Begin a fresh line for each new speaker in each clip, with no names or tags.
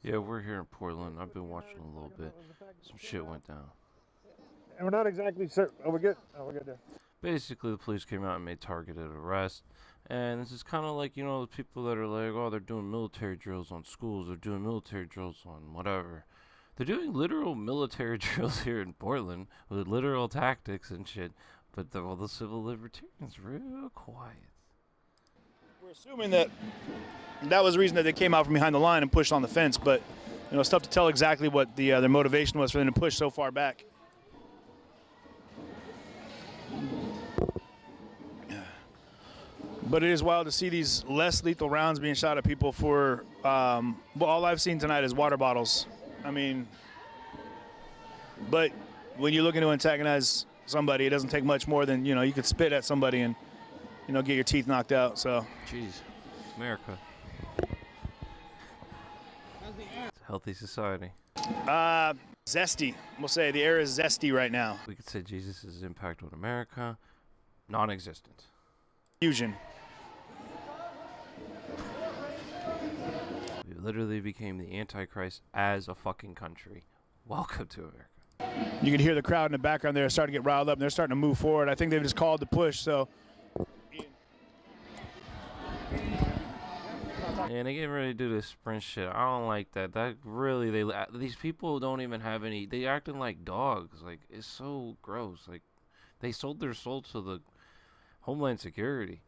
Yeah, we're here in Portland. I've been watching a little bit. Some shit went down.
And we're not exactly certain. Oh, we're good. Oh, we're good there.
Basically, the police came out and made targeted arrests. And this is kind of like, the people that are like, oh, they're doing military drills on schools. They're doing military drills on whatever. They're doing literal military drills here in Portland with literal tactics and shit. But all the civil libertarians real quiet.
We're assuming that was the reason that they came out from behind the line and pushed on the fence, but it's tough to tell exactly what their motivation was for them to push so far back. But it is wild to see these less lethal rounds being shot at people for, all I've seen tonight is water bottles. I mean, but when you're looking to antagonize somebody, it doesn't take much more than, you could spit at somebody and, get your teeth knocked out, so.
Jeez, America. It's a healthy society.
Zesty. We'll say the air is zesty right now.
We could say Jesus' impact on America, non-existent.
Fusion.
We literally became the Antichrist as a fucking country. Welcome to America.
You can hear the crowd in the background there starting to get riled up, and they're starting to move forward. I think they've just called the push, so.
And they getting ready to do this sprint shit. I don't like that. That really, these people don't even have any. They acting like dogs. Like, it's so gross. Like, they sold their soul to the Homeland Security.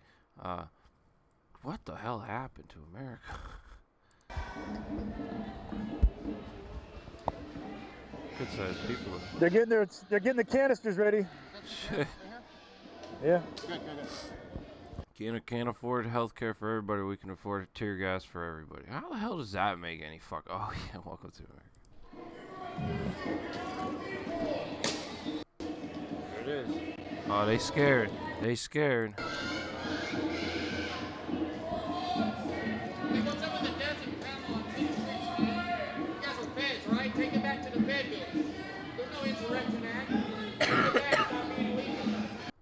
What the hell happened to America? Good sized people.
They're getting the canisters ready.
Shit.
Yeah.
Can't afford health care for everybody. We can afford tear gas for everybody. How the hell does that make any fuck? Oh yeah, welcome to America. There it is. Oh, they scared. They scared.
Take it back to the Fed building. There's no insurrection act. Take it back, stop being illegal.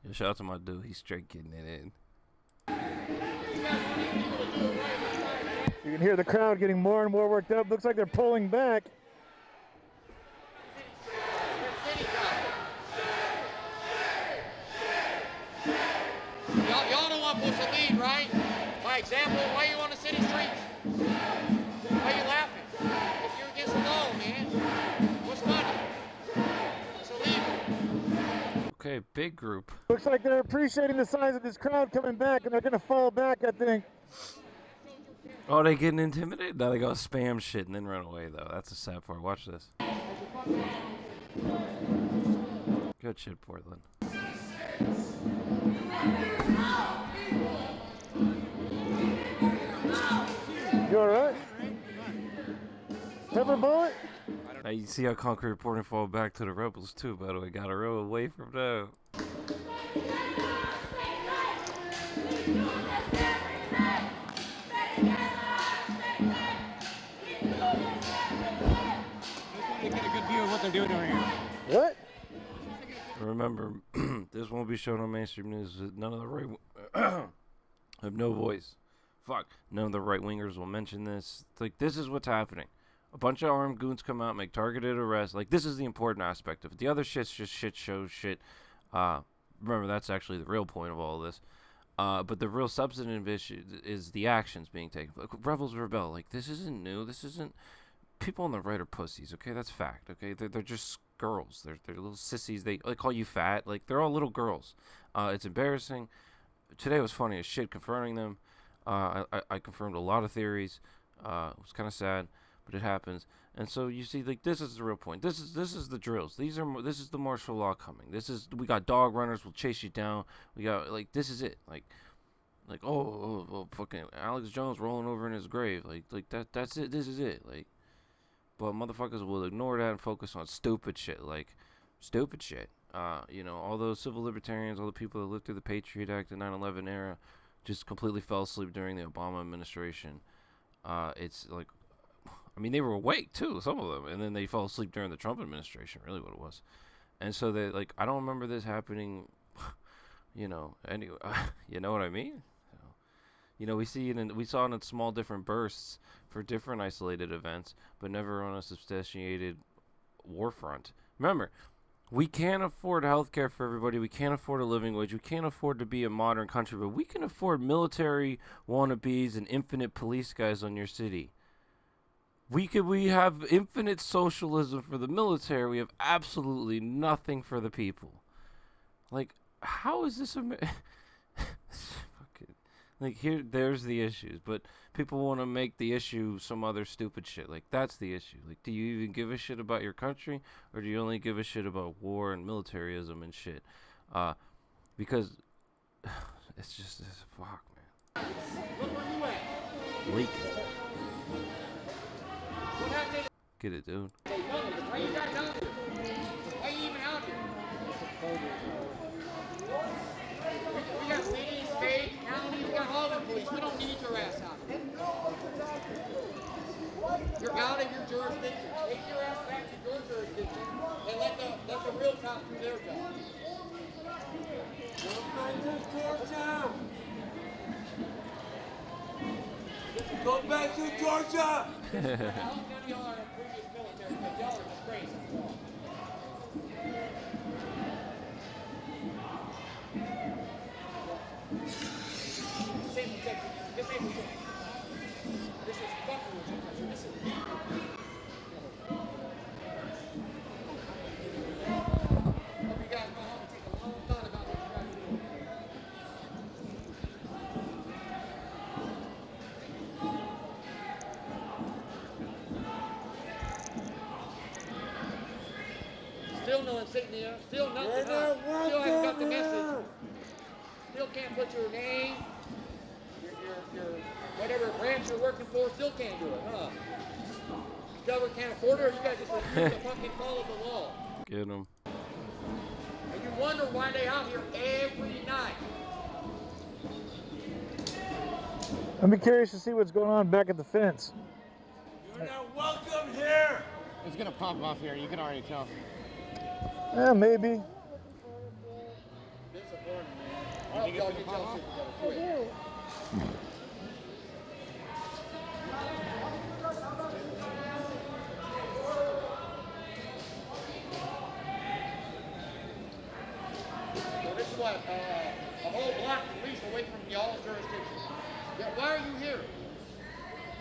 Yeah, shout out to my dude. He's straight getting it in.
You can hear the crowd getting more and more worked up. Looks like they're pulling back.
Y'all don't want Bush to lead, right? By example, why you on the city streets? Why you laughing? If you're against the law, man, what's money? It's illegal.
Okay, big group.
Looks like they're appreciating the size of this crowd coming back, and they're going to fall back, I think.
Oh, they getting intimidated? Now they go spam shit and then run away, though. That's the sad part. Watch this. Good shit, Portland.
You alright? Pepper bullet?
Now you see how concrete reporting fall back to the rebels, too, by the way. Got to roll away from them.
What they're doing over here.
What?
Remember, this won't be shown on mainstream news. None of the right have no voice. Fuck. None of the right wingers will mention this. It's like, this is what's happening. A bunch of armed goons come out, make targeted arrests. Like, this is the important aspect of it. The other shit's just shit show shit. Remember, that's actually the real point of all of this. But the real substantive issue is the actions being taken. Like, rebels rebel. Like, this isn't new. This isn't. People on the right are pussies, okay? That's fact, okay? They're just girls. They're little sissies. They call you fat. Like, they're all little girls. It's embarrassing. Today was funny as shit confirming them. I confirmed a lot of theories. It was kind of sad, but it happens. And so you see, like, this is the real point. This is the drills. This is the martial law coming. We got dog runners. We'll chase you down. We got, like, this is it. Like fucking Alex Jones rolling over in his grave. Like that's it. This is it. Like. But motherfuckers will ignore that and focus on stupid shit, like stupid shit. All those civil libertarians, all the people that lived through the Patriot Act, the 9/11 era, just completely fell asleep during the Obama administration. It's like, I mean, they were awake too, some of them, and then they fell asleep during the Trump administration. Really, what it was. And so they I don't remember this happening. Anyway, you know what I mean? So, You know, we saw it in small different bursts for different isolated events, but never on a substantiated war front. Remember, we can't afford health care for everybody. We can't afford a living wage. We can't afford to be a modern country, but we can afford military wannabes and infinite police guys on your city. We have infinite socialism for the military. We have absolutely nothing for the people. Like, how is this like, there's the issues, but people want to make the issue some other stupid shit. Like, that's the issue. Like, do you even give a shit about your country, or do you only give a shit about war and militarism and shit? Because it's fuck, man. Leaking. Get it, dude.
Why you got down here? Why you even out here? We got city, state, county, we got all the police. We don't need your ass out here. You're out of your jurisdiction. Take your ass back to your jurisdiction and let the real cops do their job.
Go back to Georgia!
None of y'all are in previous military because y'all are just crazy. This ain't protecting you. This ain't protecting you. This is fucking with you. This is me. Hope you guys go home and take a long thought about what you guys are doing. Still no insignia, still nothing. Huh? Still haven't got the message. Still can't put your name, your whatever branch you're working for, still can't do it, huh? Government can't afford it, or you guys just refuse to fucking follow the law.
Get him.
And you wonder why they out here every night.
I'd be curious to see what's going on back at the fence.
You're not welcome here!
It's gonna pop off here. You can already tell.
Yeah, maybe.
Disappointing, man. I hope y'all get y'all shit together quick. So this is what, a whole block at least away from y'all's jurisdiction. Yeah, why are you here?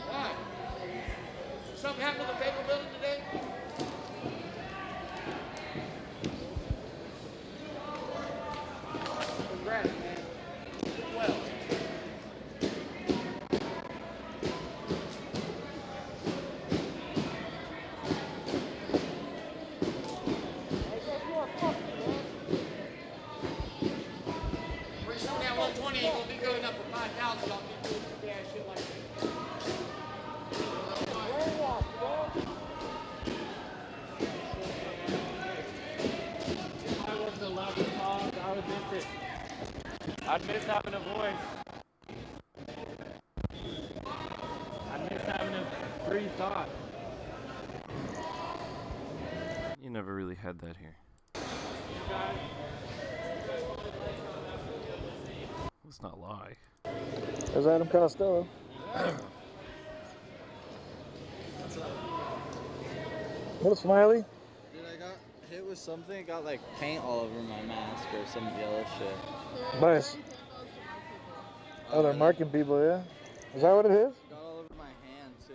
Why? Something happened to the paper building today? Congrats, man. Did well. Pretty soon that 120 ain't gonna be good enough for 5,000. Y'all keep doing stupid ass shit like that.
I wasn't allowed to talk. I would miss it. I'd miss having a voice. I'd miss having a free thought.
You never really had that here. Let's not lie.
There's Adam Costello. What a smiley.
Dude, I got hit with something. Got like paint all over my mask or some yellow shit.
Nice. Oh, they're marking people, yeah? Is that what it is?
Got all over my hand too.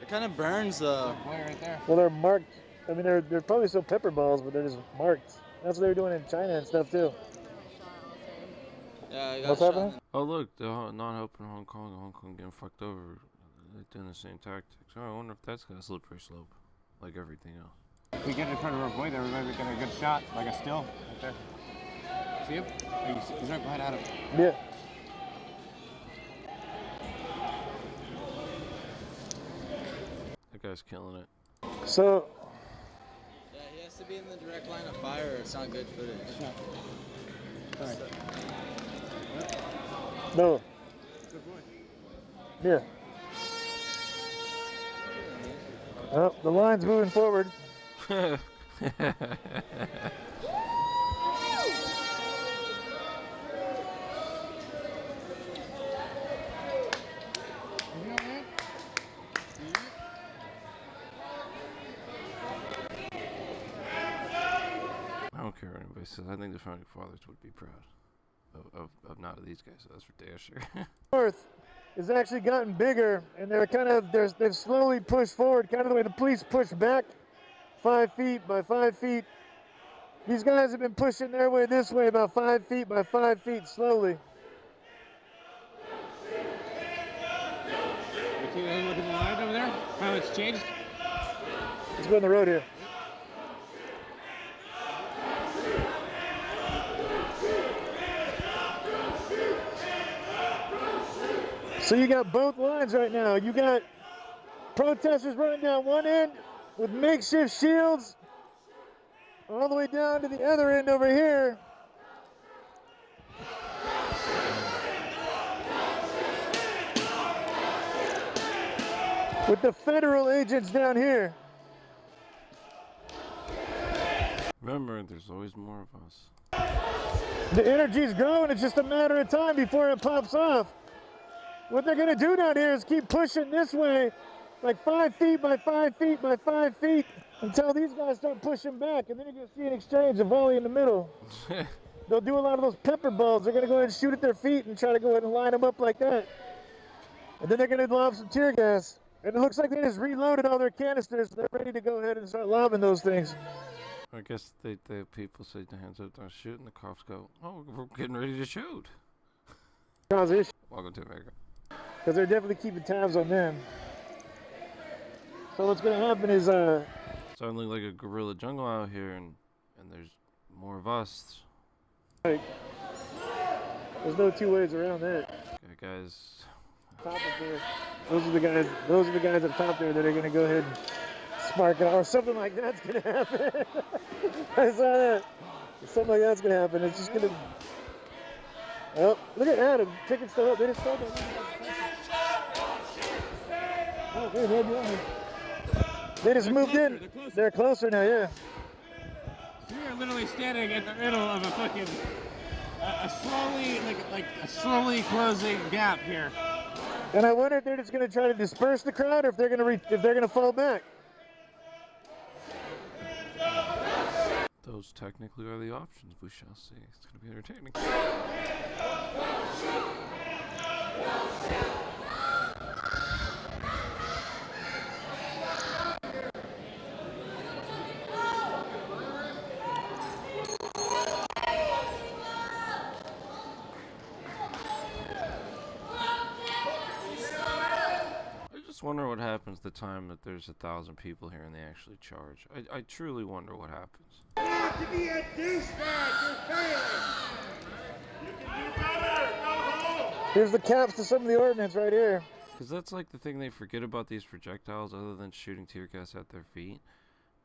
It kind of burns though.
Boy, right there.
Well, they're marked. I mean, they're probably still pepper balls, but they're just marked. That's what they were doing in China and stuff, too.
Yeah, I got
What's
shot
happening?
Oh, look, they're not helping Hong Kong getting fucked over. They're doing the same tactics. Oh, I wonder if that's got a slippery slope, like everything else.
If we get in front of our boy there, we might be getting a good shot, like a still, right there. See him? Oh, he's right behind Adam.
Yeah.
That guy's killing it.
So,
Yeah, he has to be in the direct line of fire or it's not good footage.
Sorry.
no. Yeah. Oh, the line's moving forward.
So I think the founding fathers would be proud of not of these guys. So that's for damn sure.
North has actually gotten bigger, and they've slowly pushed forward, kind of the way the police push back 5 feet by 5 feet. These guys have been pushing their way this way about 5 feet by 5 feet slowly.
You see look at the line over there? How it's changed?
Let's go on the road here. So you got both lines right now. You got protesters running down one end with makeshift shields all the way down to the other end over here. With the federal agents down here.
Remember, there's always more of us.
The energy's growing. It's just a matter of time before it pops off. What they're gonna do down here is keep pushing this way, like 5 feet by 5 feet by 5 feet, until these guys start pushing back, and then you're gonna see an exchange, a volley in the middle. They'll do a lot of those pepper balls. They're gonna go ahead and shoot at their feet and try to go ahead and line them up like that. And then they're gonna lob some tear gas. And it looks like they just reloaded all their canisters. They're ready to go ahead and start lobbing those things.
I guess the people say the hands up, don't shoot, and the cops go, oh, we're getting ready to shoot.
Cause issue.
Welcome to America.
Because they're definitely keeping tabs on them. So what's going to happen is,
Sounding like a guerrilla jungle out here, and there's more of us.
like, there's no two ways around that.
Okay, guys.
Top up there. Those are the guys up top there that are going to go ahead and spark it, or something like that's going to happen. I saw that. Something like that's going to happen. It's just going to. Oh, look at Adam picking stuff up. They just started. Oh, good. They just moved in. They're closer now, yeah.
So we are literally standing in the middle of a fucking a slowly closing gap here.
And I wonder if they're just going to try to disperse the crowd, or if they're going to fall back.
Those technically are the options. We shall see. It's going to be entertaining. I wonder what happens the time that there's 1,000 people here and they actually charge. I truly wonder what happens.
To be a douchebag, you're failing. You can do better. Go home.
Here's the caps to some of the ordnance right here.
Because that's like the thing they forget about these projectiles, other than shooting tear gas at their feet,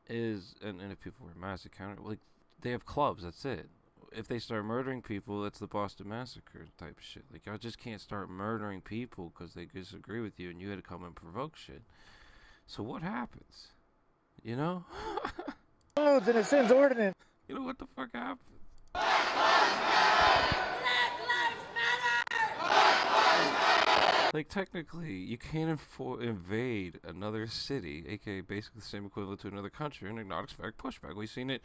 is, and if people wear masks, it counter, like, they have clubs, that's it. If they start murdering people, it's the Boston Massacre type of shit. Like, y'all just can't start murdering people because they disagree with you and you had to come and provoke shit. So what happens? You know?
Codes and it sends ordnance.
You know what the fuck happens? Like, technically, you can't invade another city, aka basically the same equivalent to another country, and not expect pushback. We've seen it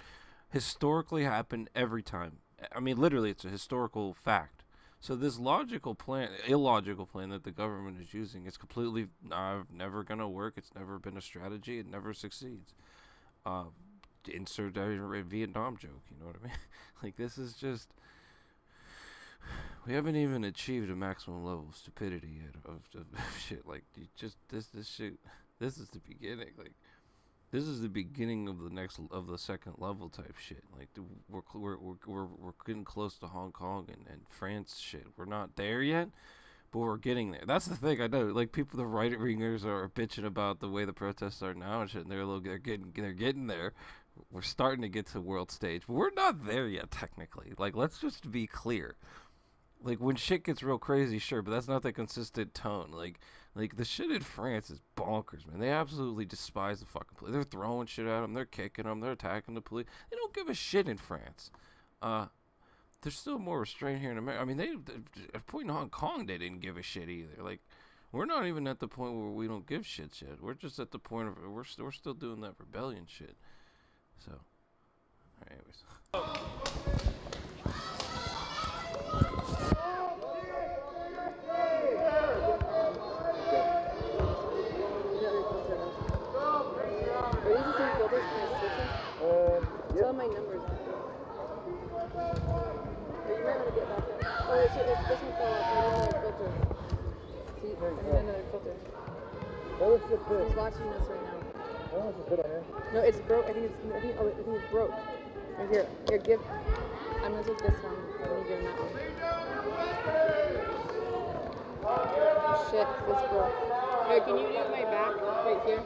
historically happen every time. I mean, literally, it's a historical fact. So this illogical plan that the government is using is completely never going to work. It's never been a strategy. It never succeeds. Insert a Vietnam joke, you know what I mean? Like, this is just... We haven't even achieved a maximum level of stupidity yet of shit. Like, you just this shit. This is the beginning. Like, this is the beginning of the second level type shit. Like, we're getting close to Hong Kong and France shit. We're not there yet, but we're getting there. That's the thing. I know. Like, people, the right wingers are bitching about the way the protests are now and shit. And they're getting there. We're starting to get to world stage, but we're not there yet technically. Like, let's just be clear. Like, when shit gets real crazy, sure, but that's not the consistent tone. Like the shit in France is bonkers, man. They absolutely despise the fucking police. They're throwing shit at them. They're kicking them. They're attacking the police. They don't give a shit in France. There's still more restraint here in America. I mean, at a point in Hong Kong, they didn't give a shit either. Like, we're not even at the point where we don't give shit yet. We're just at the point of we're still doing that rebellion shit. So, all right, anyways.
my numbers on it. You might want to get back there. Oh, it's this one fell off. I need another filter. See, I need another filter. He's watching this right now. No, it's broke. I think it's broke. Right here. Here, give. I'm gonna take this one. I'm gonna give him that one. Shit, this broke. Here, can you do my back right here?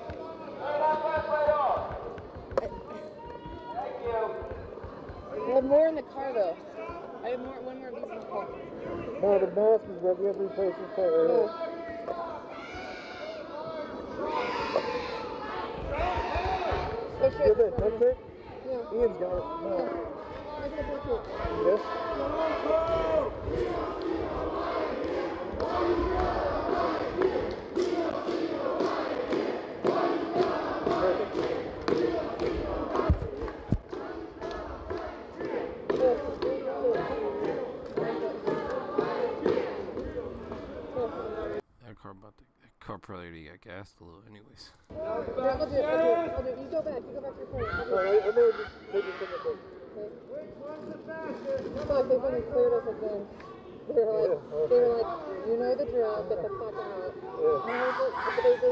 I have more in the car though. I have one more of these in the car.
No, the mask is broke. We have to replace this part right here.
That's it.
That's it?
Yeah.
Ian's got it. No.
That's it.
Yes?
That car probably already got gassed a little, anyways.
I'll do it. You go back to your car.
Let me just take this thing up there.
I feel like they fucking cleared us again. They were like, you know the drill, get the fuck out. And I was like, they made me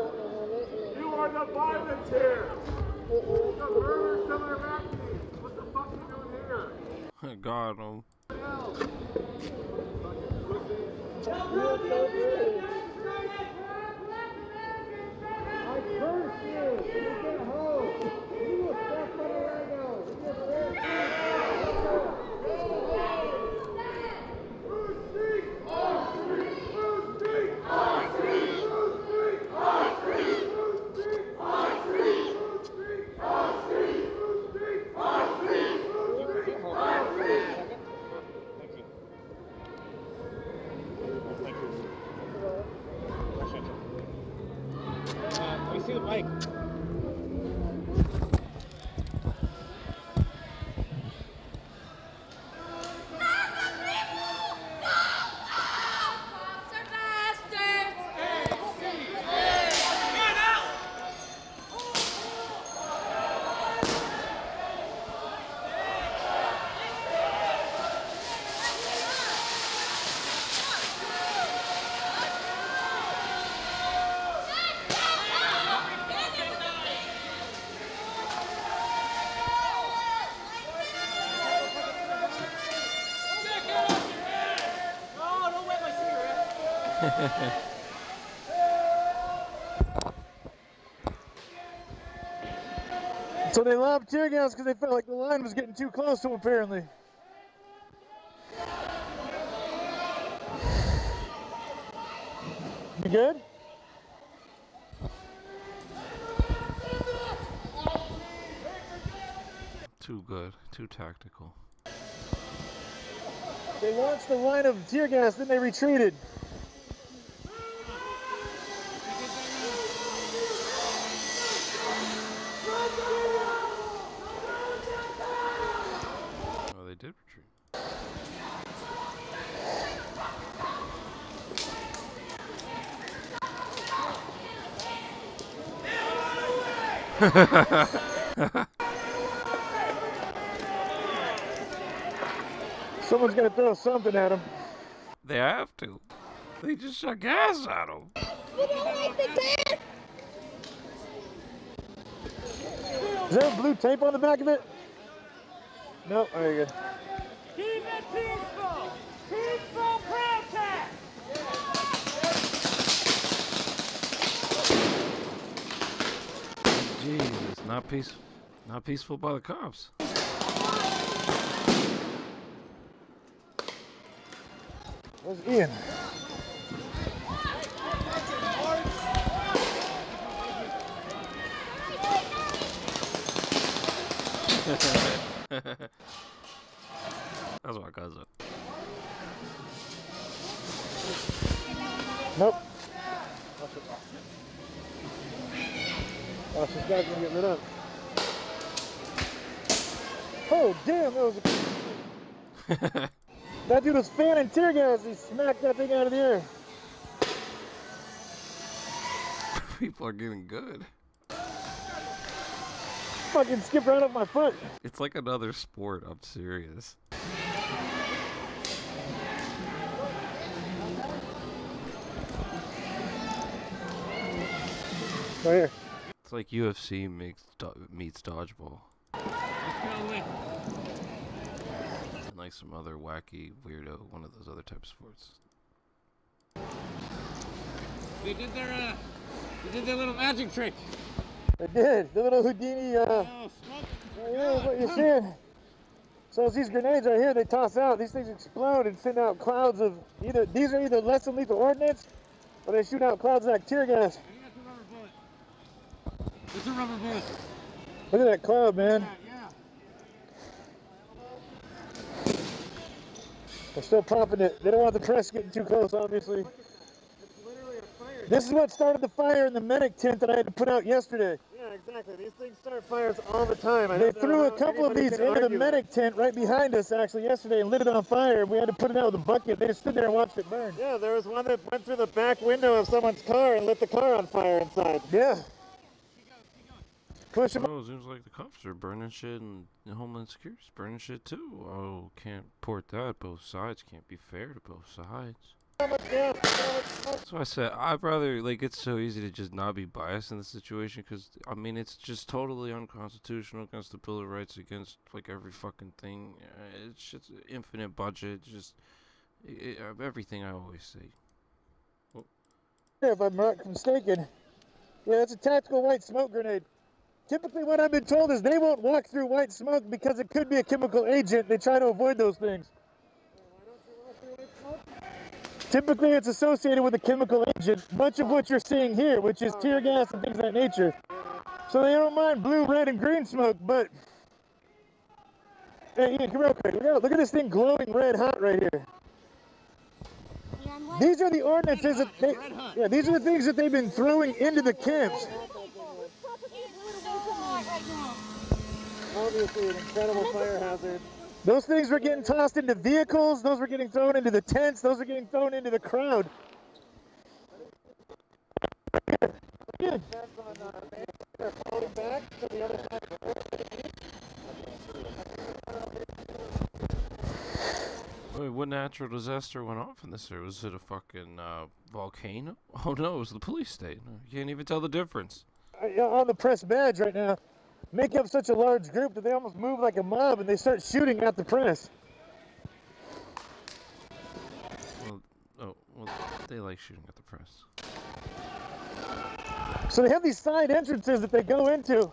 drop my helmet.
You are the violence here. The murderers of Iraq. What the fuck are you doing here?
God, no.
I curse you! You get home! You will step on a Lego!
We see the bike.
So they lobbed tear gas because they felt like the line was getting too close to them, apparently. You good?
Too good. Too tactical.
They launched the line of tear gas, then they retreated.
Oh, they did retreat.
Someone's gonna throw something at him.
They have to. They just shot gas at them.
You don't like the gas?
Is there blue tape on the back of it? No, oh, you're good.
Keep it peaceful! Peaceful protest!
Jesus, not peaceful by the cops.
Where's Ian?
That's my cousin.
Nope. Oh, this guy's gonna get lit up. Oh, damn, that was a... That dude was fanning tear gas. He smacked that thing out of the air.
People are getting good.
fucking skipped right off my foot.
It's like another sport. I'm serious.
Right here.
It's like UFC meets dodgeball. And like some other wacky, weirdo, one of those other type of sports.
They did their little magic trick.
They did. The little Houdini,
Oh, smoke.
yeah, what you're seeing. So it's these grenades right here they toss out. These things explode and send out clouds of these are either less than lethal ordnance or they shoot out clouds like tear gas.
I think that's a rubber bullet. It's a rubber bullet.
Look at that cloud, man.
Yeah.
They're still popping it. They don't want the press getting too close, obviously. This is what started the fire in the medic tent that I had to put out yesterday.
Yeah, exactly. These things start fires all the time.
They threw a couple of these into the medic tent right behind us actually yesterday and lit it on fire. We had to put it out with a bucket. They just stood there and watched it burn.
Yeah, there was one that went through the back window of someone's car and lit the car on fire inside.
Yeah. Push them.
Oh, it seems like the cops are burning shit and the Homeland Security's burning shit too. Oh, can't port that. Both sides can't be fair to both sides. That's why I said I'd rather, like, it's so easy to just not be biased in this situation because, I mean, it's just totally unconstitutional against the Bill of Rights, against, like, every fucking thing. It's just infinite budget, just everything I always say.
Oh. If I'm not mistaken. Yeah, it's a tactical white smoke grenade. Typically what I've been told is they won't walk through white smoke because it could be a chemical agent. They try to avoid those things. Typically, it's associated with a chemical agent, much of what you're seeing here, which is tear gas and things of that nature. So they don't mind blue, red, and green smoke, but... Hey, Ian, come real quick. Look at this thing glowing red hot right here. These are the ordinances that these are the things that they've been throwing into the camps.
Obviously an incredible fire hazard.
Those things were getting tossed into vehicles, those were getting thrown into the tents, those were getting thrown into the crowd. Yeah.
They're floating back to the other side.
Wait, what natural disaster went off in this area? Was it a fucking volcano? Oh no, it was the police state. You can't even tell the difference.
On the press badge right now, make up such a large group that they almost move like a mob and they start shooting at the press.
Well, they like shooting at the press.
So they have these side entrances that they go into.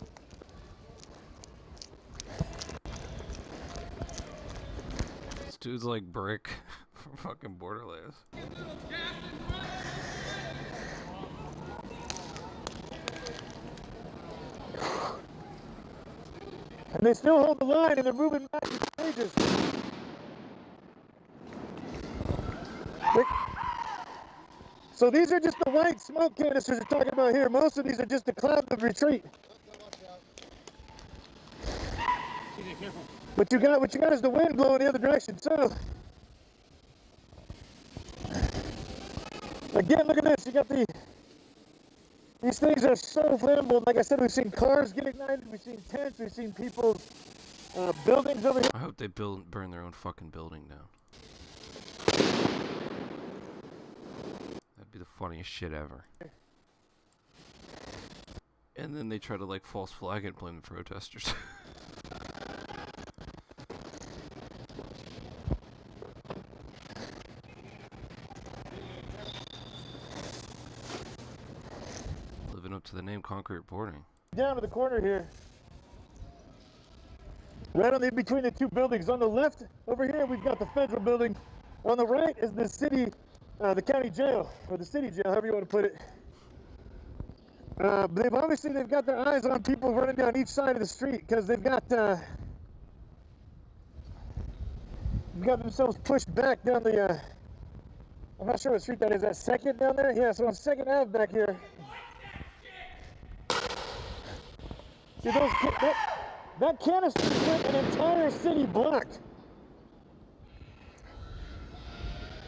This dude's like Brick from fucking Borderlands.
And they still hold the line and they're moving back in stages. So these are just the white smoke canisters we're talking about here. Most of these are just a cloud of retreat. What you got is the wind blowing the other direction. So again, look at this. You got these things are so flammable. Like I said, we've seen cars get ignited, we've seen tents, we've seen people's buildings over here.
I hope they burn their own fucking building down. That'd be the funniest shit ever. And then they try to like false flag it and blame the protesters. Living up to the name, concrete reporting.
Down to the corner here. Right on between the two buildings. On the left, over here, we've got the federal building. On the right is the city, the county jail, or the city jail, however you want to put it. But they've got their eyes on people running down each side of the street because they've got themselves pushed back down the, I'm not sure what street that is. That Second down there? Yeah, so on 2nd Ave back here. See, that canister lit an entire city block.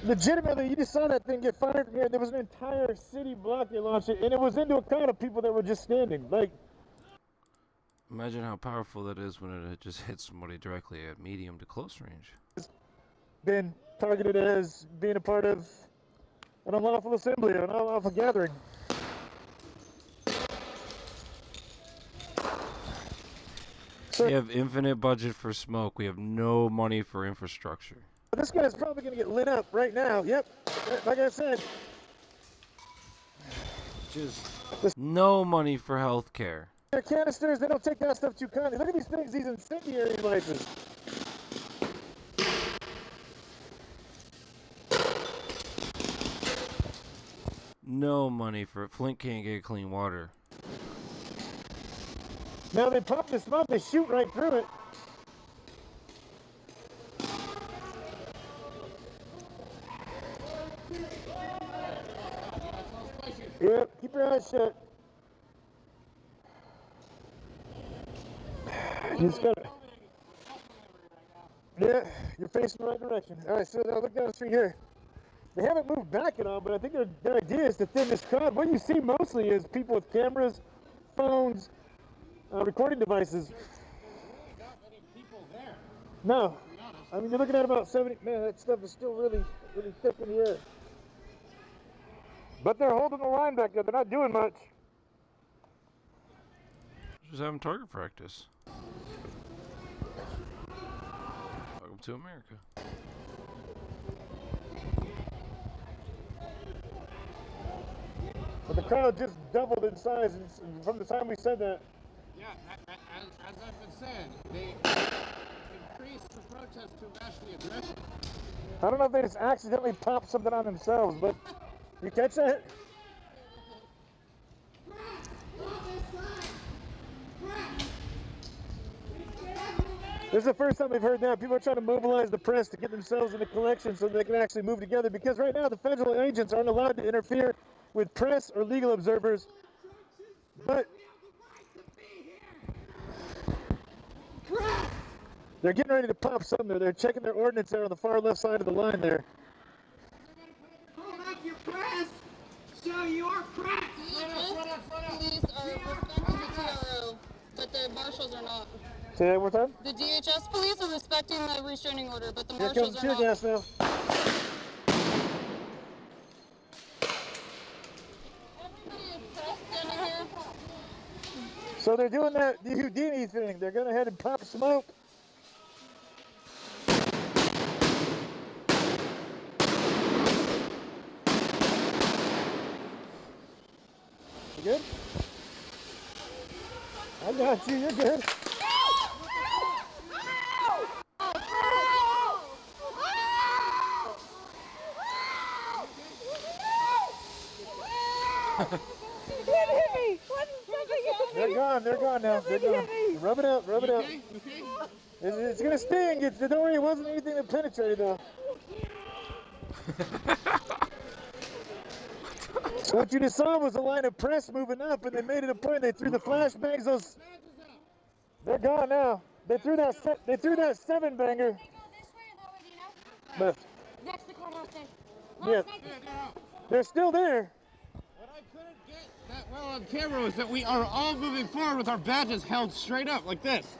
Legitimately, you just saw that thing get fired from here. There was an entire city block they launched it, and it was into a crowd of people that were just standing. Like,
Imagine how powerful that is when it just hits somebody directly at medium to close range.
Been targeted as being a part of an unlawful assembly or an unlawful gathering.
We have infinite budget for smoke. We have no money for infrastructure.
This guy's probably going to get lit up right now. Yep, like I said.
Just no money for health care.
Their canisters, they don't take that stuff too kindly. Look at these things, these incendiary devices.
No money for Flint can't get clean water.
Now they pop this smoke, they shoot right through it. Yep, keep your eyes shut. You just gotta. Yeah, you're facing the right direction. All right, so now look down the street here. They haven't moved back at all, but I think their idea is to thin this crowd. What you see mostly is people with cameras, phones, recording devices.
Not many people there.
No, I mean you're looking at about 70. Man, that stuff is still really thick in the air. But they're holding the line back there. They're not doing much.
Just having target practice. Welcome to America.
But the crowd just doubled in size from the time we said that.
Yeah, as I've been saying, they increased the protest to match the aggression.
I don't know if they just accidentally popped something on themselves, but you catch that? This is the first time we've heard that. People are trying to mobilize the press to get themselves in a collection so they can actually move together, because right now the federal agents aren't allowed to interfere with press or legal observers. But they're getting ready to pop some there. They're checking their ordnance there on the far left side of the line there.
Hold up your press! Show your press!
Police are respecting the TRO, but the marshals are not.
Say that one more time?
The DHS police are respecting the restraining order, but the
Here
marshals
comes
are
tear
not.
gas now.
Everybody is pressed standing here.
So they're doing that Houdini thing. They're going ahead and pop smoke. You good? I got you. You're good. They're gone. They're gone now. They're gone. Rub it out. Rub it out.
Okay?
It's gonna sting. Don't worry. It wasn't anything that penetrated though. What you just saw was a line of press moving up, and they made it a point. They threw the flashbangs. They're gone now. They threw that 7-banger. Left.
Next to courthouse day.
Yeah. They're still there.
What I couldn't get that well on camera was that we are all moving forward with our badges held straight up like this.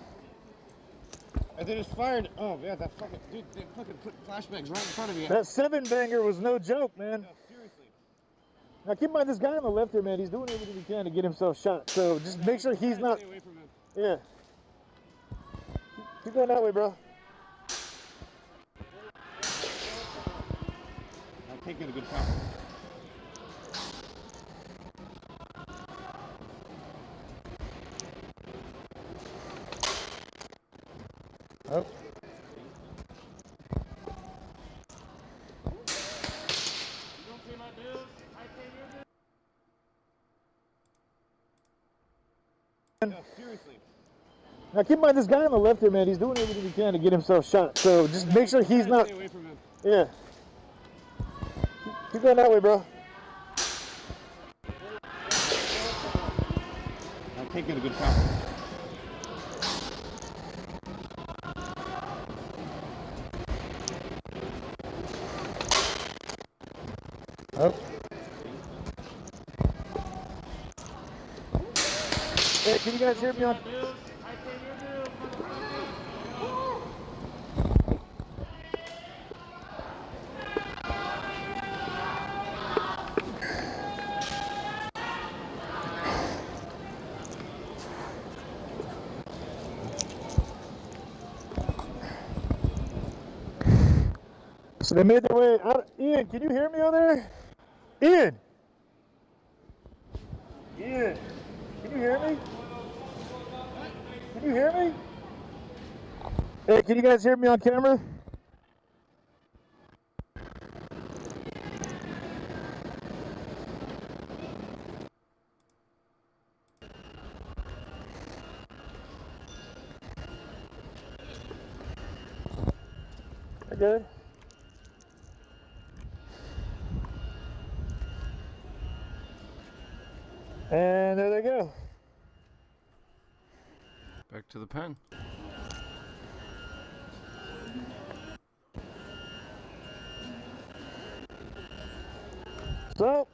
And they just fired. Oh man, that fucking dude! They fucking put flashbangs right in front of me.
That 7-banger was no joke, man.
No, seriously.
Now keep in mind, this guy on the left here, man, he's doing everything he can to get himself shot. So just make sure he's not.
Stay away from him.
Yeah. Keep going that way, bro.
I can't get a good shot.
Oh.
No, seriously.
Now keep in mind, this guy on the left here, man, he's doing everything he can to get himself shot. So just make sure he's not.
Stay away from him.
Yeah. Keep going that way, bro.
I can't get a good shot.
Oh. Hey, can you guys hear me on? So they made their way out. Ian, can you hear me out there? Ian! Ian, can you hear me? Can you hear me? Hey, can you guys hear me on camera? Good. And there they go.
Back to the pen.
So,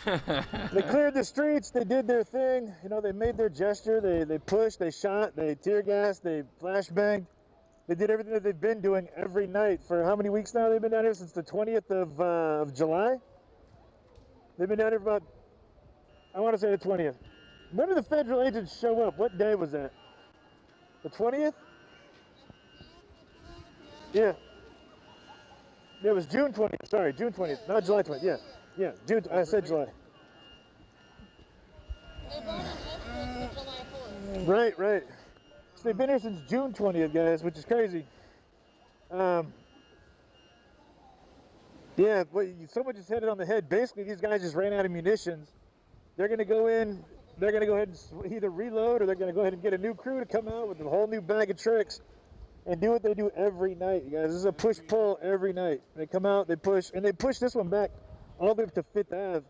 they cleared the streets, they did their thing, you know, they made their gesture, they pushed, they shot, they tear gassed, they flashbanged. They did everything that they've been doing every night for how many weeks now? They've been down here since the 20th of July. They've been down here for about, I want to say the 20th. When did the federal agents show up? What day was that? The 20th? Yeah. Yeah, it was June 20th. Sorry, June 20th. Not July 20th. Yeah. Yeah, June. I said July. Right, right. So they've been here since June 20th, guys, which is crazy. Yeah, but someone just hit it on the head. Basically, these guys just ran out of munitions. They're going to go in. They're going to go ahead and either reload or they're going to go ahead and get a new crew to come out with a whole new bag of tricks and do what they do every night, you guys. This is a push-pull every night. They come out, they push, and they push this one back all the way up to 5th Ave.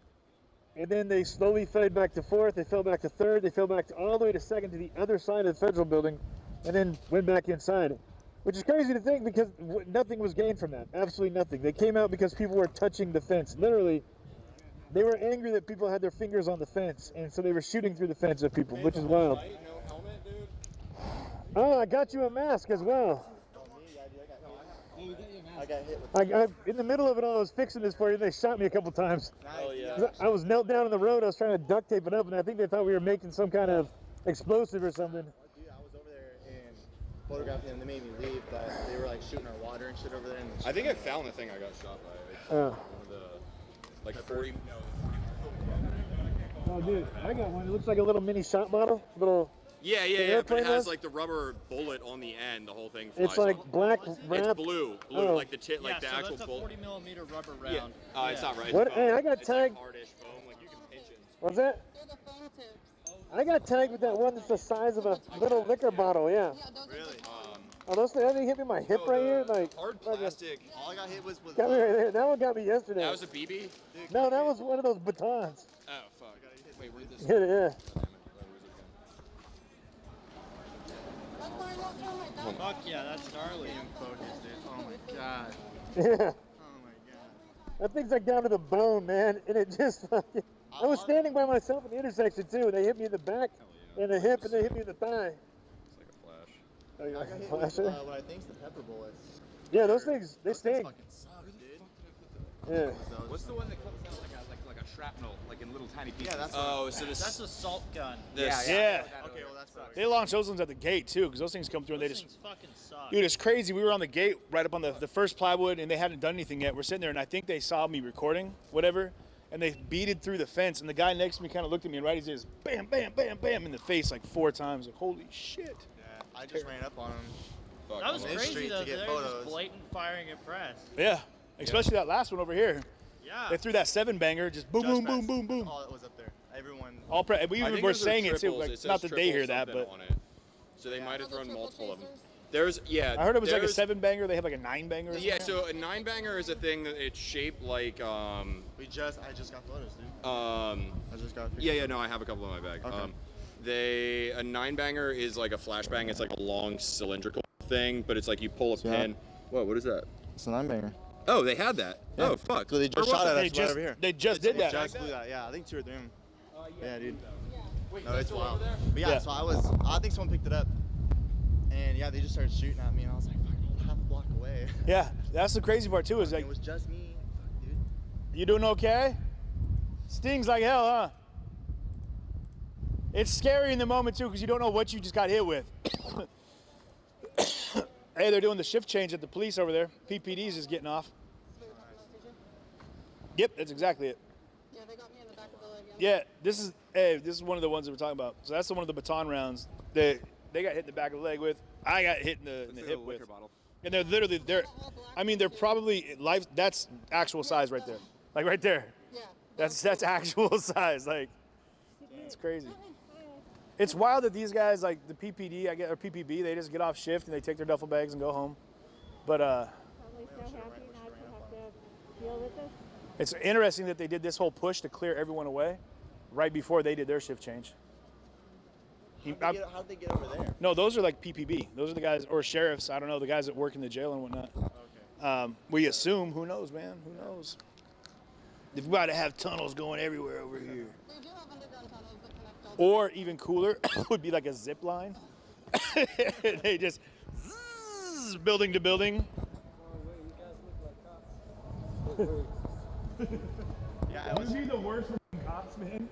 And then they slowly fade back to 4th, they fell back to 3rd, they fell back to all the way to 2nd to the other side of the federal building, and then went back inside. Which is crazy to think because nothing was gained from that. Absolutely nothing. They came out because people were touching the fence. Literally, they were angry that people had their fingers on the fence, and so they were shooting through the fence at people, which is wild. Oh, I got you a mask as well.
I got hit with
In the middle of it all, I was fixing this for you, and they shot me a couple times.
Oh, yeah.
I was knelt down on the road, I was trying to duct tape it up, and I think they thought we were making some kind of explosive or something.
Dude, I was over there and photographing them. They made me leave, but they were like shooting our water and shit over there. And
I think I found the thing I got shot by. It's
Oh.
one of the, like 40.
Oh, dude, I got one. It looks like a little mini shot bottle. Little.
Yeah,
The
but it
airplane
has
was?
like the rubber bullet on the end. The whole thing flies.
It's like
off.
black wrap.
It's blue,
Oh.
like the like the actual
that's a
bullet.
40 millimeter rubber
Yeah.
round.
It's not right.
What?
It's
Hey,
foam.
I got
It's
tagged.
Like hardish foam, like you can pinch it.
What's that? I got tagged with that one that's the size of a little liquor bottle. Yeah.
really?
Oh, those things, I think hit me in my hip right here. Like,
Hard plastic.
All I got hit was
got me right there. That one got me yesterday.
That was a BB.
No, that was one of those batons.
Oh fuck. Wait, where'd this?
Hit it, yeah.
Fuck yeah, that's gnarly.
Focus, dude. Oh my god.
Yeah.
Oh my god.
That thing's like down to the bone, man. And it just fucking. I was standing by myself in the intersection too, and they hit me in the back, and the hip, and they hit me in the thigh.
It's like a flash.
Oh, you
I
want
got
a
hit with
flasher?
what I think's the pepper bullets.
Yeah, those things, they
Those things
sting.
fucking suck, dude.
Yeah.
What's the one that comes out like a shrapnel, like in little tiny pieces?
Yeah, that's
Oh, so this.
That's a salt gun.
This.
Yeah.
Okay, well that's what
They launched those ones at the gate too, because those things come through and they
Those
just.
things fucking suck.
Dude, it's crazy. We were on the gate right up on the first plywood, and they hadn't done anything yet. We're sitting there, and I think they saw me recording, whatever, and they beaded through the fence. And the guy next to me kind of looked at me, and right as he is, bam, bam, bam, bam, in the face like 4 times. Like, holy shit.
Yeah, I just ran up on him.
Fuck,
That was
I'm
this
crazy
street
though.
to get
They're
photos.
just blatant firing at press.
Yeah, especially that last one over here.
Yeah.
They threw that 7-banger, just boom, boom, boom,
Just
boom, boom.
All that was up there. Everyone.
All we
I
even
think
were
those are
saying it too,
triples.
like,
It says
not that they
triple
hear that,
something
but
on it. So they might have thrown multiple of them. There's
I heard it was like a
there's-
7-banger. They have like a 9-banger. Or
Yeah,
something.
so a 9-banger is a thing that it's shaped like
I just got photos, dude. I just got.
yeah, no, I have a couple in my bag.
Okay.
A 9-banger is like a flashbang. It's like a long cylindrical thing, but it's like you pull a pin. What is that?
It's a 9-banger.
Oh, they had that.
Yeah.
Oh, fuck.
So they just
Where
shot
was
at
it?
us right over here.
They just did that.
Just blew that. Yeah, I think 2 or 3 of them. Yeah, dude.
Wait,
No,
that's
it's
still
wild.
over there?
But yeah, so I think someone picked it up, and yeah, they just started shooting at me, and I was like, fucking half a block away.
Yeah, that's the crazy part too. Is like,
It was just me, dude.
you doing okay? Stings like hell, huh? It's scary in the moment too, because you don't know what you just got hit with. Hey, they're doing the shift change at the police over there. PPD's just getting off. Yep, that's exactly it.
Yeah, they got me in the back of the leg.
Yeah, this is one of the ones that we're talking about. So that's one of the baton rounds that they got hit in the back of the leg with. I got hit in the hip with.
Bottle.
And they're literally they're probably life. That's actual size right there, like right there.
Yeah.
That's actual size. Like, it's crazy. It's wild that these guys, like the PPD, or PPB, they just get off shift and they take their duffel bags and go home. But
Probably so happy not to have to deal with this.
it's interesting that they did this whole push to clear everyone away right before they did their shift change.
How'd they get over there?
No, those are like PPB. Those are the guys, or sheriffs, I don't know, the guys that work in the jail and whatnot. Okay. We assume, who knows, man? Who knows? They've got to have tunnels going everywhere over here.
They do have underground tunnels that connect all
Or even cooler would be like a zip line. They just zzz, building to building.
Yeah, it was
the worst cops, man.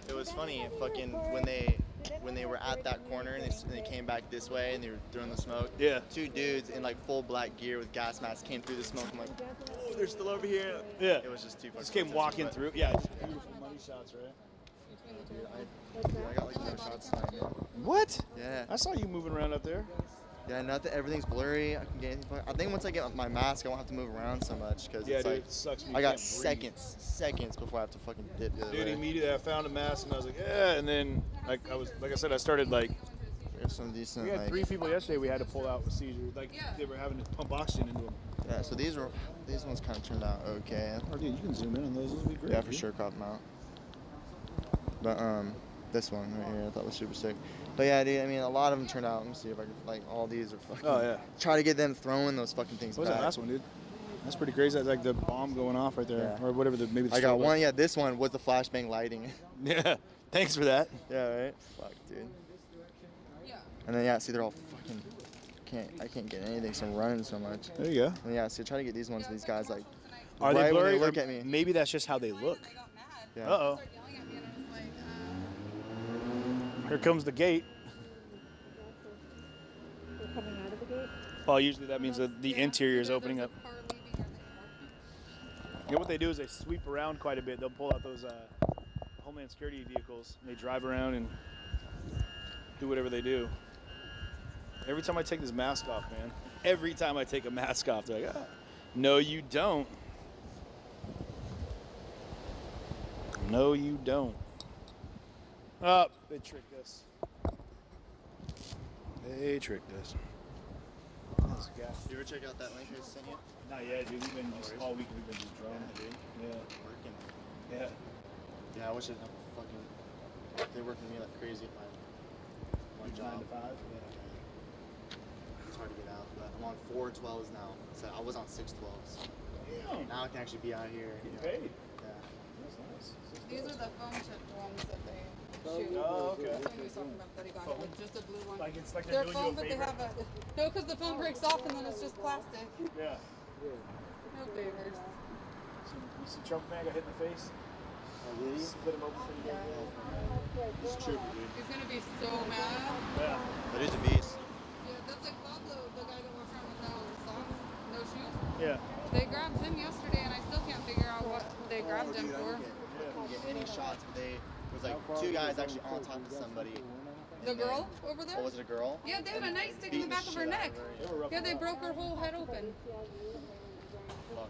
It was funny, fucking when they were at that corner and they came back this way and they were throwing the smoke.
Yeah.
2 dudes in like full black gear with gas masks came through the smoke. I'm like, oh, they're still over here.
Yeah.
It was just too.
Just came walking through. Yeah, just beautiful money shots, right?
I got like no shots tonight, man.
What?
Yeah.
I saw you moving around up there.
Yeah, nothing. Everything's blurry. I can get anything. I think once I get my mask, I won't have to move around so much because
Yeah,
it's
dude,
like
it sucks when you
I got
can't breathe.
seconds before I have to fucking dip the other
Dude,
way.
immediately I found a mask and I was like, yeah, and then like I said, I started like.
There's some decent.
We had
like,
3 people yesterday we had to pull out with seizures. Like they were having to pump oxygen into them.
Yeah, so these ones kind of turned out okay.
Oh, dude, you can zoom in on those. Those would be great.
Yeah, for sure, crop them out. But this one right here I thought was super sick. But yeah, dude, I mean, a lot of them turned out. Let me see if I can, like, all these are fucking.
Oh, yeah.
Try to get them throwing those fucking things
What was
back.
that last one, dude? That's pretty crazy. That's like the bomb going off right there,
Yeah.
or whatever. Maybe. The
I got
strobe
one.
light.
Yeah, this one was the flashbang lighting.
Yeah. Thanks for that.
Yeah, right. Fuck, dude. And then yeah, see, they're all fucking. I can't get anything, so I'm running so much.
There you go.
And yeah, see, try to get these ones. These guys like.
Are
right
they blurry?
When they look
Or
at me.
Maybe that's just how they look.
Yeah.
Uh oh. Here comes the gate.
They're coming out of the gate.
Well, usually that means that the interior is opening up. Yeah, what they do is they sweep around quite a bit. They'll pull out those Homeland Security vehicles and they drive around and do whatever they do. Every time I take this mask off, man. Every time I take a mask off, they're like, ah, no, you don't. No, you don't. Oh, they tricked us. They tricked us. That's a guy.
You ever check out that link I sent you?
Not yet, dude. We've been just all week. We've been just droning, dude. Yeah.
Working.
Yeah.
Yeah, I wish it fucking. They work with me like crazy at my job.
9 to 5.
Yeah. It's hard to get out, but I'm on 412s now. So I was on 612s.
Damn.
Now I can actually be out here.
Getting
You know.
paid.
Yeah.
That's nice.
These are the foam chip ones that they shoot.
Oh, okay.
That's what he was talking about that he got. Like just a blue one.
Like it's like they're
They're
doing you a
foam, but they
favor.
have a no, because the foam breaks off and then it's just plastic.
Yeah.
No favors.
You see Trump man got hit in the face?
Oh, really?
Split him open pretty good. It's true, dude.
He's gonna be so mad.
Yeah.
But it's a beast.
Yeah, that's like Pablo, the guy that walks around with no socks, no shoes.
Yeah.
They grabbed him yesterday, and I still can't figure out what they grabbed him for.
I couldn't get any shots, but there was like 2 guys actually on top of somebody.
The girl over there?
Oh, was it a girl?
Yeah, they had a nightstick in the back of her neck. Yeah, they broke her whole head open.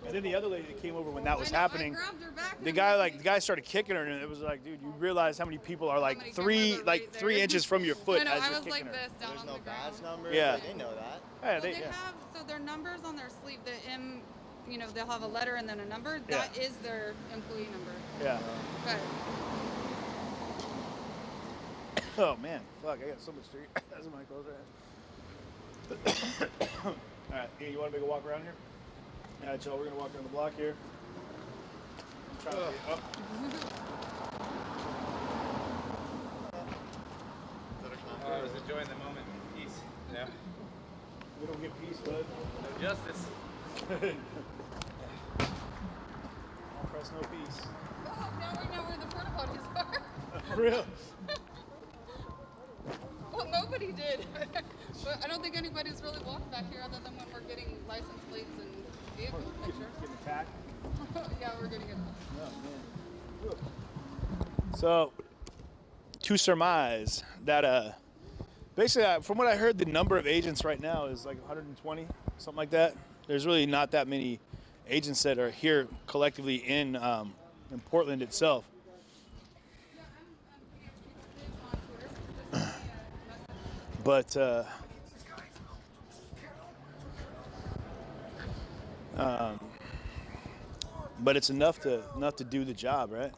And then the other lady that came over when that was
I know,
happening,
I grabbed her back
the
and
guy
I'm
like the guy started kicking her, and it was like, dude, you realize how many people are like
many
three
cameras are right
3
there.
inches from your foot
I know,
as
I
you're
was
kicking
like
her.
this down
There's
on
no
the ground.
badge number.
Yeah.
Like, they know that.
Yeah,
Well, they
yeah.
have, so their numbers on their sleeve, the M, you know, they'll have a letter and then a number.
Yeah.
That is their employee number.
Yeah.
But
Oh man, fuck! I got so much to eat. That's my clothes right. All right, Ian, you want to make a walk around here? All right, y'all. We're gonna walk down the block here. I'm trying to get up.
I was enjoying the moment in peace. Yeah.
We don't get peace, bud.
No justice.
Press no peace.
oh, now we know where the porta potties are.
For real.
Well, nobody did. But I don't think anybody's really walked back here other than when we're getting license plates and vehicle pictures.
Getting attacked?
Yeah, we're getting it.
So, to surmise that, basically, from what I heard, the number of agents right now is like 120, something like that. There's really not that many agents that are here collectively in Portland itself. But it's enough to do the job, right?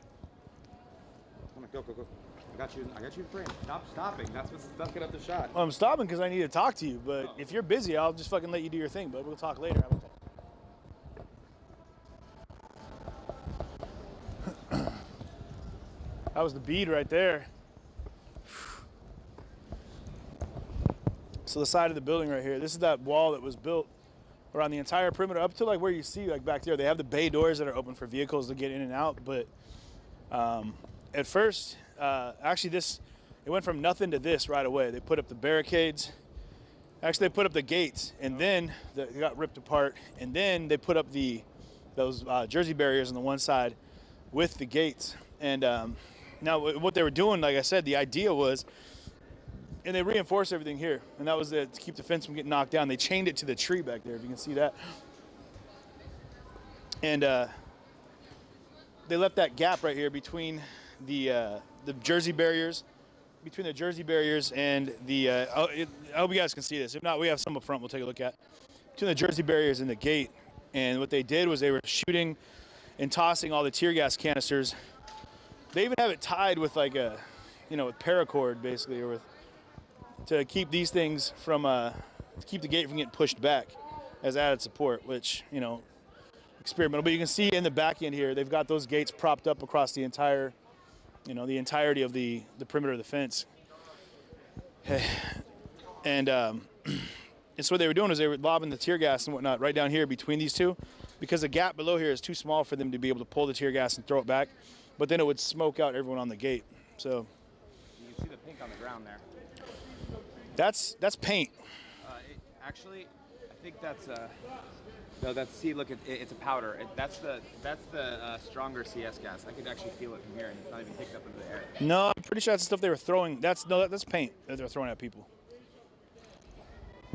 Come on, go. I got you in frame. Stop stopping. That's get up the shot.
Well, I'm stopping because I need to talk to you, but if you're busy, I'll just fucking let you do your thing, but we'll talk later. That was the bead right there. So the side of the building right here, this is that wall that was built around the entire perimeter up to like where you see like back there. They have the bay doors that are open for vehicles to get in and out, but at first, actually it went from nothing to this right away. They put up the barricades. Actually, they put up the gates, and then they got ripped apart, and then they put up those Jersey barriers on the one side with the gates. And now what they were doing, like I said, the idea was, and they reinforced everything here, and that was to keep the fence from getting knocked down. They chained it to the tree back there, if you can see that. And they left that gap right here between the Jersey barriers, and the, I hope you guys can see this. If not, we have some up front we'll take a look at. Between the Jersey barriers and the gate. And what they did was they were shooting and tossing all the tear gas canisters. They even have it tied with like a, with paracord basically, or to keep these things from, to keep the gate from getting pushed back as added support, which, experimental. But you can see in the back end here, they've got those gates propped up across the entire, the entirety of the perimeter of the fence. And so what they were doing is they were lobbing the tear gas and whatnot right down here between these two, because the gap below here is too small for them to be able to pull the tear gas and throw it back, but then it would smoke out everyone on the gate. So
You can see the pink on the ground there.
that's paint.
Actually, I think that's no. See, look, it's a powder. That's the stronger CS gas. I could actually feel it from here, and it's not even picked up into the air.
No, I'm pretty sure that's the stuff they were throwing. That's paint that they're throwing at people.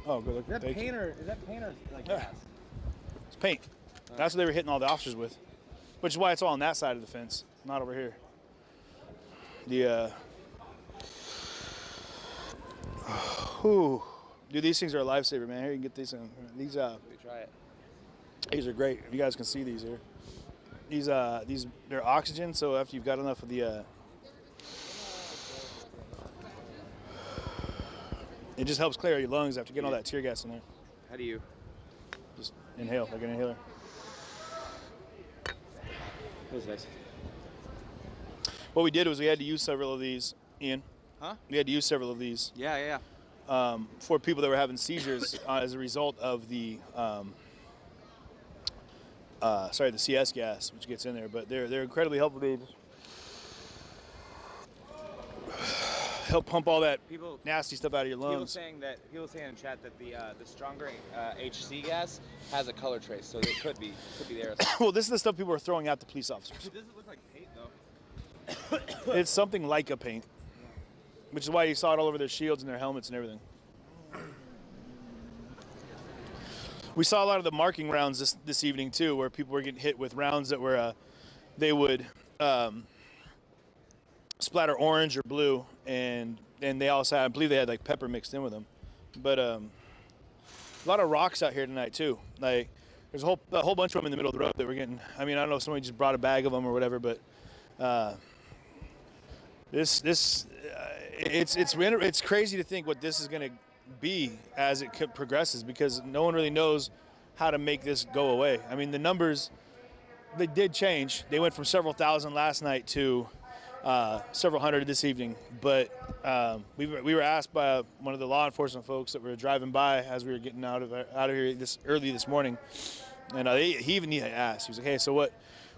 Oh, good look.
Is that paint or like gas?
It's paint. That's what they were hitting all the officers with, which is why it's all on that side of the fence, not over here. Dude, these things are a lifesaver, man. Here, you can get these. These
Let me try it.
These are great. You guys can see these here. These they're oxygen. So after you've got enough of the, it just helps clear your lungs after getting all that tear gas in there.
How do you?
Just inhale like an inhaler.
That was nice.
What we did was we had to use several of these, Ian.
Huh?
We had to use several of these.
Yeah.
For people that were having seizures as a result of the the CS gas, which gets in there. But they're incredibly helpful. They help pump all that nasty stuff out of your lungs.
People saying in chat that the stronger HC gas has a color trace, so it could be there.
Well, this is the stuff people are throwing at the police officers.
It doesn't look like paint though.
It's something like a paint, which is why you saw it all over their shields and their helmets and everything. We saw a lot of the marking rounds this evening too, where people were getting hit with rounds that were they would splatter orange or blue, and they also had, I believe they had like pepper mixed in with them. But a lot of rocks out here tonight too. Like there's a whole bunch of them in the middle of the road that were getting. I mean, I don't know if somebody just brought a bag of them or whatever, but it's crazy to think what this is going to be as it progresses, because no one really knows how to make this go away. I mean, the numbers, they did change. They went from several thousand last night to several hundred this evening. But we were asked by one of the law enforcement folks that were driving by as we were getting out of here early this morning, and he even asked. He was like, "Hey, so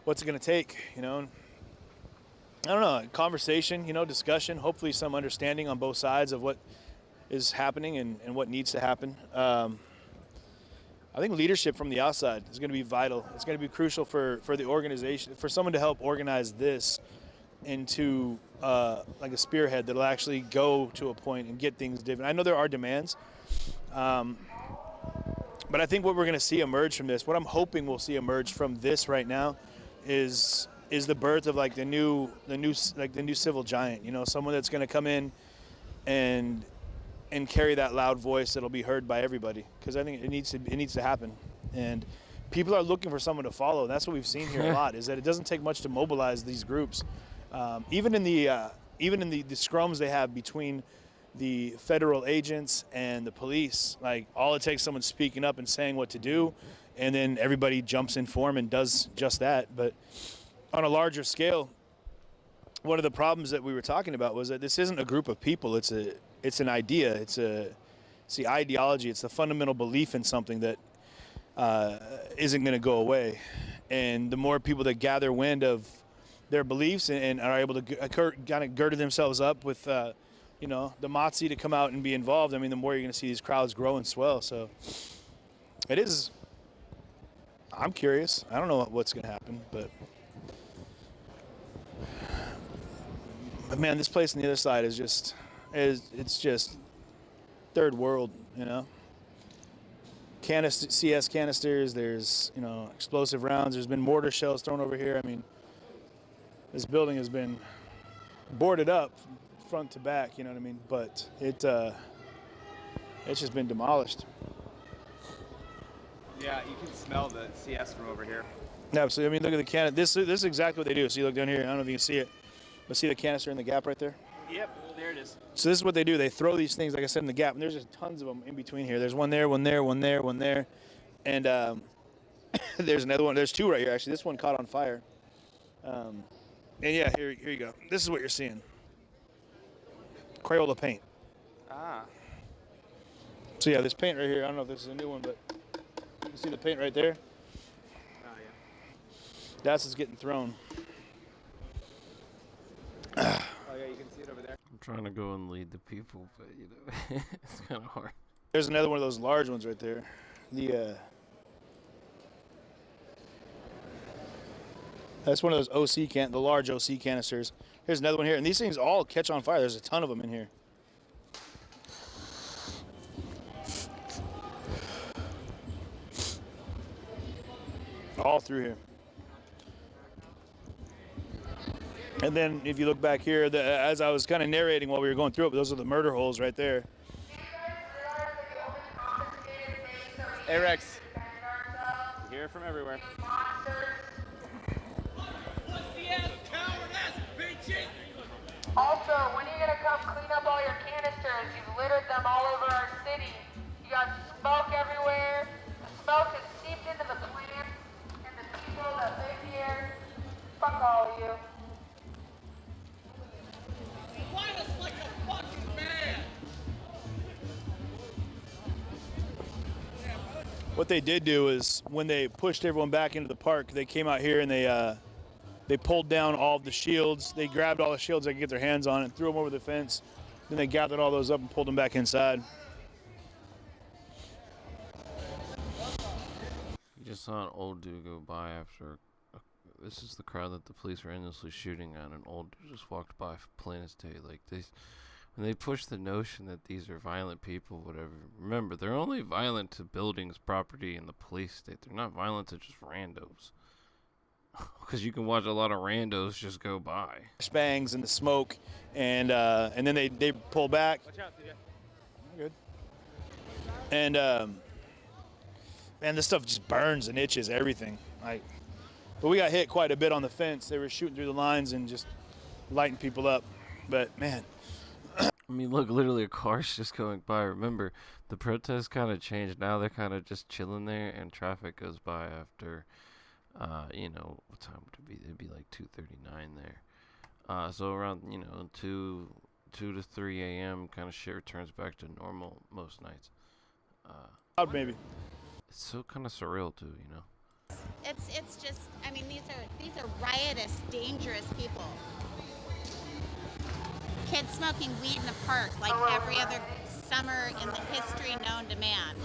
what's it going to take?" I don't know, conversation, discussion, hopefully some understanding on both sides of what is happening and what needs to happen. I think leadership from the outside is going to be vital. It's going to be crucial for the organization, for someone to help organize this into like a spearhead that'll actually go to a point and get things different. I know there are demands, but I think what we're going to see emerge from this, what I'm hoping we'll see emerge from this right now, is the birth of like the new civil giant. You know, someone that's going to come in and carry that loud voice that'll be heard by everybody, because I think it needs to happen. And people are looking for someone to follow. That's what we've seen here a lot, is that it doesn't take much to mobilize these groups. Even in the scrums they have between the federal agents and the police, like all it takes someone speaking up and saying what to do, and then everybody jumps in form and does just that. But on a larger scale, one of the problems that we were talking about was that this isn't a group of people. It's an idea. It's the ideology. It's the fundamental belief in something that isn't going to go away. And the more people that gather wind of their beliefs and are able to kind of girder themselves up with, the motsy to come out and be involved, I mean, the more you're going to see these crowds grow and swell. So it is. I'm curious. I don't know what's going to happen, but man, this place on the other side is just. It's just third world, you know. CS canisters, there's, explosive rounds. There's been mortar shells thrown over here. I mean, this building has been boarded up front to back, you know what I mean? But it's just been demolished.
Yeah, you can smell the CS from over here.
Absolutely. I mean, look at the can. This is exactly what they do. So you look down here. I don't know if you can see it, but see the canister in the gap right there?
Yep, there it is.
So this is what they do. They throw these things, like I said, in the gap, and there's just tons of them in between here. There's one there, one there, one there, one there, and there's another one. There's two right here, actually. This one caught on fire. And yeah, here you go. This is what you're seeing. Crayola paint.
Ah.
So yeah, this paint right here, I don't know if this is a new one, but you can see the paint right there.
Oh, yeah.
That's what's getting thrown.
Oh, yeah, you can see it over there.
I'm trying to go and lead the people, but, it's kind of hard.
There's another one of those large ones right there. That's one of those the large OC canisters. Here's another one here, and these things all catch on fire. There's a ton of them in here. All through here. And then if you look back here, as I was kind of narrating while we were going through it, those are the murder holes right there.
Hey, Rex. You hear from everywhere.
Also, when are you gonna come clean up all your canisters? You've littered them all over our city. You got smoke everywhere. The smoke has seeped into the plants and the people that live here. Fuck all of you.
Fight us like a fucking man!
What they did do is when they pushed everyone back into the park, they came out here and they pulled down all of the shields. They grabbed all the shields they could get their hands on and threw them over the fence. Then they gathered all those up and pulled them back inside.
You just saw an old dude go by after. This is the crowd that the police were endlessly shooting at. An old dude just walked by, plain as day. Like when they push the notion that these are violent people, whatever. Remember, they're only violent to buildings, property, and the police state. They're not violent to just randos. Because you can watch a lot of randos just go by.
Bangs and the smoke, and then they pull back.
Watch out, CJ.
Good. And man, this stuff just burns and itches everything. But we got hit quite a bit on the fence. They were shooting through the lines and just lighting people up. But man,
I mean, look, literally a car's just going by. Remember, the protest kind of changed. Now they're kind of just chilling there, and traffic goes by after. What time would it be? It'd be like 2:39 there. So around 2 to 3 a.m. kind of shit returns back to normal most nights.
Maybe.
It's so kind of surreal too,
It's just, I mean, these are riotous, dangerous people. Kids smoking weed in the park like every other summer in the history known to man.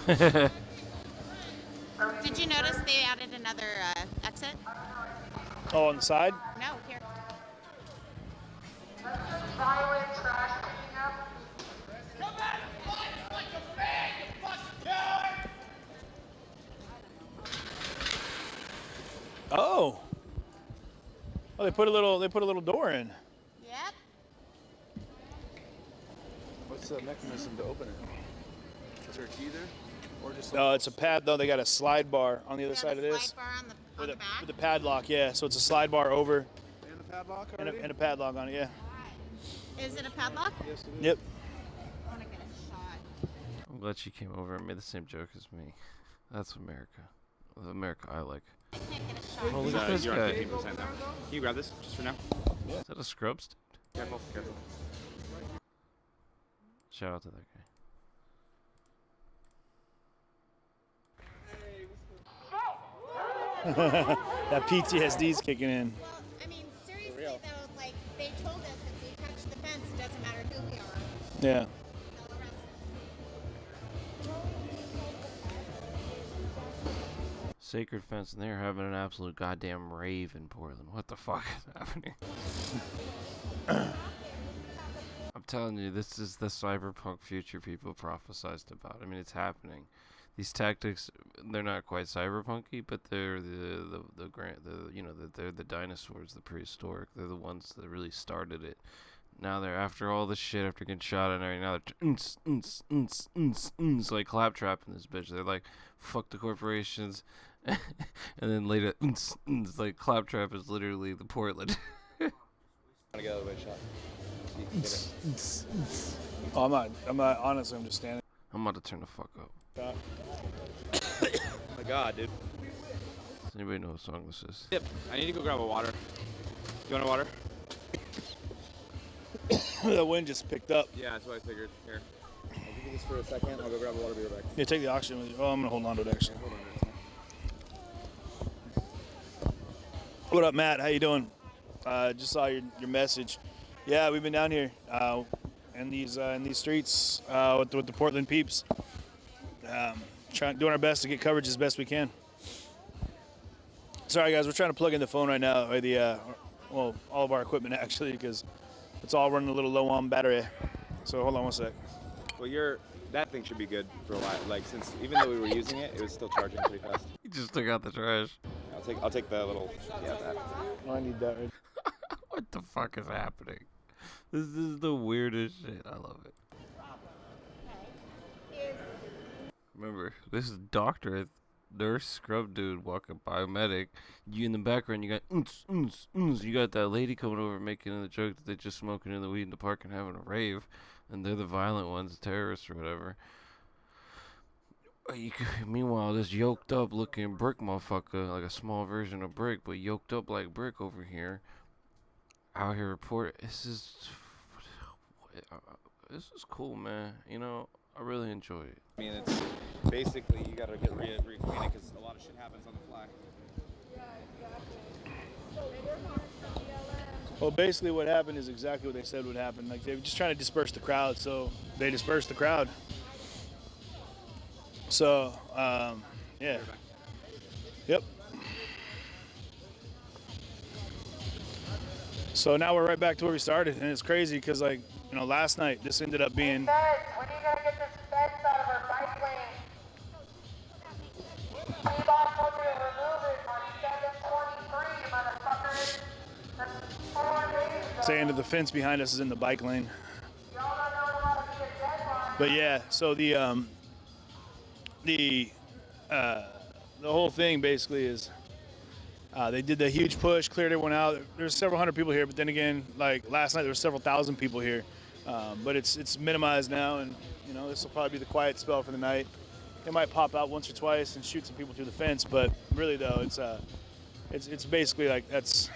Did you notice they added another exit?
Oh, on the side?
No, here.
Violent trash picking up.
Oh. Oh, they put a little door in.
Yep.
What's the mechanism to open it? Is there a key there? Or just
No, it's a pad though. They got a slide bar on the other
Yeah,
side
the
of this.
slide bar on the back.
With the padlock, yeah. So it's a slide bar over
and the padlock
and
already?
a padlock on it, yeah.
Is it a padlock?
Yes, it is.
Yep.
I want to get a shot.
I'm glad she came over and made the same joke as me. That's America. The America I like.
I can't get a shot.
Oh, look at this
You're
guy.
on 50% now. Can you grab this just for now?
Is that a scrub stick?
Careful, careful.
Shout out to that guy.
That PTSD's kicking in.
Well, I mean, seriously though, like they told us if we touch the fence, it doesn't matter who we are.
Yeah.
They'll arrest
Sacred Fence, and they're having an absolute goddamn rave in Portland. What the fuck is happening? I'm telling you, this is the cyberpunk future people prophesized about. I mean, it's happening. These tactics, they're not quite cyberpunky, but they're they're the dinosaurs, the prehistoric. They're the ones that really started it. Now they're after all this shit, after getting shot and everything. Now they're like claptrapping this bitch. They're like, fuck the corporations, and then later, like claptrap is literally the Portland.
I'm gonna get a way shot.
Oh, I'm not, honestly, I'm just standing.
I'm about to turn the fuck up.
Oh my god, dude.
Does anybody know what song this is?
Yep. I need to go grab a water. You want a water?
The wind just picked up.
Yeah, that's what I figured. Here. I'll give you this for a second. I'll go grab a water. Be right back.
Yeah, take the oxygen with you. Oh, I'm gonna hold on to it actually.
Hold on.
What up, Matt? How you doing? Just saw your message. Yeah, we've been down here in these streets with the Portland peeps, doing our best to get coverage as best we can. Sorry, guys, we're trying to plug in the phone right now, or all of our equipment actually, because it's all running a little low on battery. So hold on one sec.
Well, that thing should be good for a while. Like since even though we were using it, it was still charging pretty fast.
You just took out the trash.
I'll take the little that.
Oh, I need that. Right.
What the fuck is happening? This is the weirdest shit. I love it. Remember, this is doctor, nurse, scrub dude walking by, medic. You in the background, you got you got that lady coming over making the joke that they just smoking in the weed in the park and having a rave, and they're the violent ones, terrorists or whatever. Meanwhile, this yoked up looking brick motherfucker, like a small version of brick, but yoked up like brick over here, out here report. This is cool, man. You know, I really enjoy it.
I mean, it's basically you gotta get reacquainted because a lot of shit happens on the fly.
Well, basically what happened is exactly what they said would happen. Like they were just trying to disperse the crowd, so they dispersed the crowd. So, yeah. Yep. So now we're right back to where we started, and it's crazy because, like, you know, last night this ended up being.
When are you gonna get this fence out of our bike lane? T-Box told you to remove it on 7/23, motherfuckers. That's 4 days ago.
Saying that the fence behind us is in the bike lane.
Y'all don't know how to be a deadline.
But yeah, so the whole thing basically is they did the huge push, cleared everyone out. There's several hundred people here, but then again, like last night there were several thousand people here. But it's minimized now, and you know this will probably be the quiet spell for the night. They might pop out once or twice and shoot some people through the fence, but really though it's basically like that's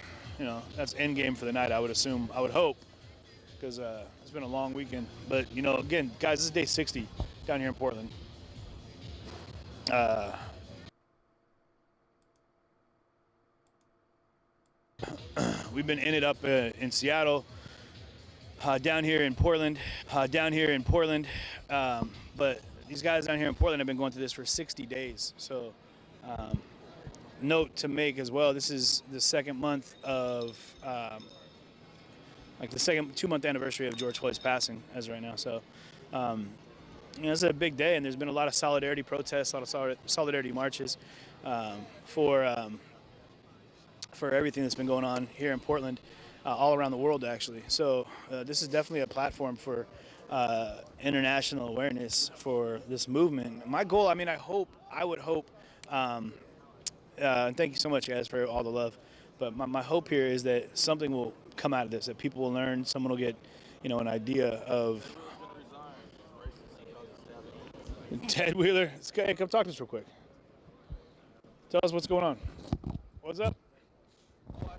end game for the night. I would assume, I would hope, because it's been a long weekend. But you know, again, guys, this is day 60 down here in Portland. We've been in it up in Seattle. down here in Portland. But these guys down here in Portland have been going through this for 60 days. So note to make as well, this is the second month of, like the second 2-month anniversary of George Floyd's passing as of right now. So, it's a big day, and there's been a lot of solidarity protests, a lot of solidarity marches for everything that's been going on here in Portland, all around the world, actually. So this is definitely a platform for international awareness for this movement. My goal, I would hope, and thank you so much, guys, for all the love. But my hope here is that something will come out of this, that people will learn, someone will get, an idea of. Ted Wheeler, hey, come talk to us real quick. Tell us what's going on. What's up?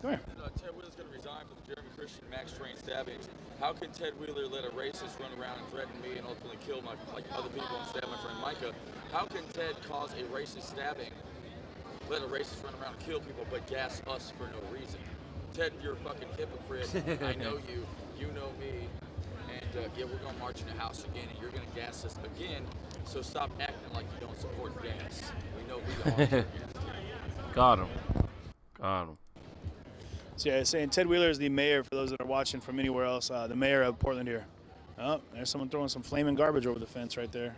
Come here.
Ted Wheeler's going to resign for the Jeremy Christian Max Train stabbings. How can Ted Wheeler let a racist run around and threaten me and ultimately kill like other people and stab my friend Micah? How can Ted cause a racist stabbing, let a racist run around and kill people, but gas us for no reason? Ted, you're a fucking hypocrite. I know you. You know me. And yeah, we're going to march in the house again, and you're going to gas us again. So stop acting like you don't support gas. We know who you are.
Got him.
So yeah, saying Ted Wheeler is the mayor, for those that are watching from anywhere else, the mayor of Portland here. Oh, there's someone throwing some flaming garbage over the fence right there.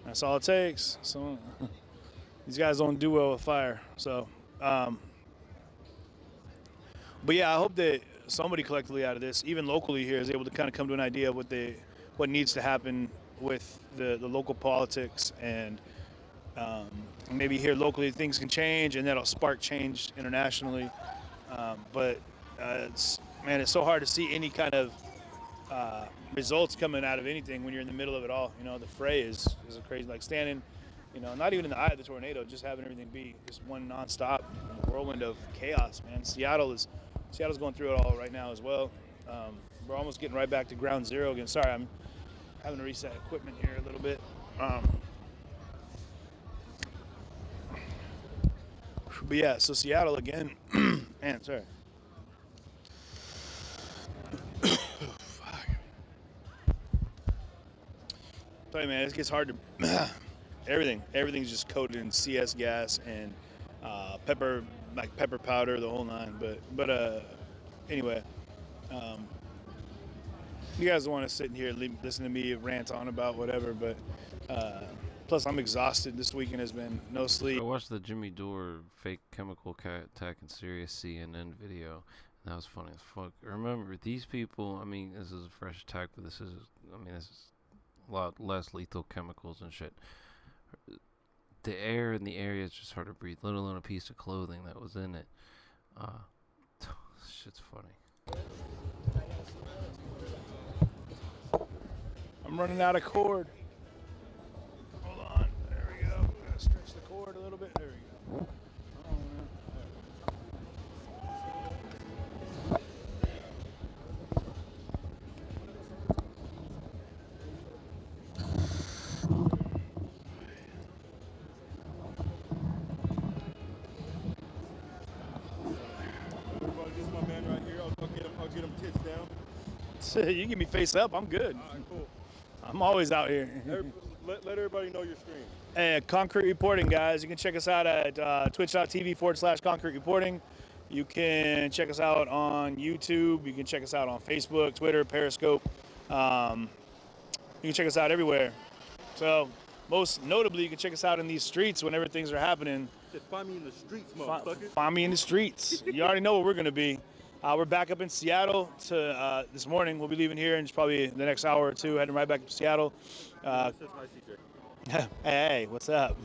That's all it takes. So these guys don't do well with fire. So, but yeah, I hope that somebody collectively out of this, even locally here, is able to kind of come to an idea of what needs to happen with the local politics, and maybe here locally things can change, and that'll spark change internationally. But it's so hard to see any kind of results coming out of anything when you're in the middle of it all. The fray is a crazy, like standing, not even in the eye of the tornado, just having everything be just one nonstop whirlwind of chaos, man. Seattle's going through it all right now as well. We're almost getting right back to ground zero again. Sorry, I'm having to reset equipment here a little bit. But yeah, so Seattle again. Man, sorry. Fuck. Tell you, man, it gets hard to. Everything's just coated in CS gas and pepper powder, the whole nine. But anyway, you guys don't want to sit in here and listen to me rant on about whatever. But plus, I'm exhausted. This weekend has been no sleep.
I watched the Jimmy Dore fake chemical attack in Syria CNN video. And that was funny as fuck. Remember, these people, this is a fresh attack, but this is a lot less lethal chemicals and shit. The air in the area is just hard to breathe, let alone a piece of clothing that was in it. Shit's funny.
I'm running out of cord. Hold on. There we go. Gotta stretch the cord a little bit. There we go. You give me face up, I'm good.
All right, cool.
I'm always out here.
Let everybody know your stream.
Hey, Concrete Reporting, guys. You can check us out at twitch.tv/Concrete Reporting. You can check us out on YouTube. You can check us out on Facebook, Twitter, Periscope. You can check us out everywhere. So, most notably, you can check us out in these streets whenever things are happening.
Just find me in the streets, motherfucker.
Find me in the streets. You already know where we're going to be. We're back up in Seattle this morning. We'll be leaving here in just probably the next hour or two, heading right back to Seattle. Hey, what's up?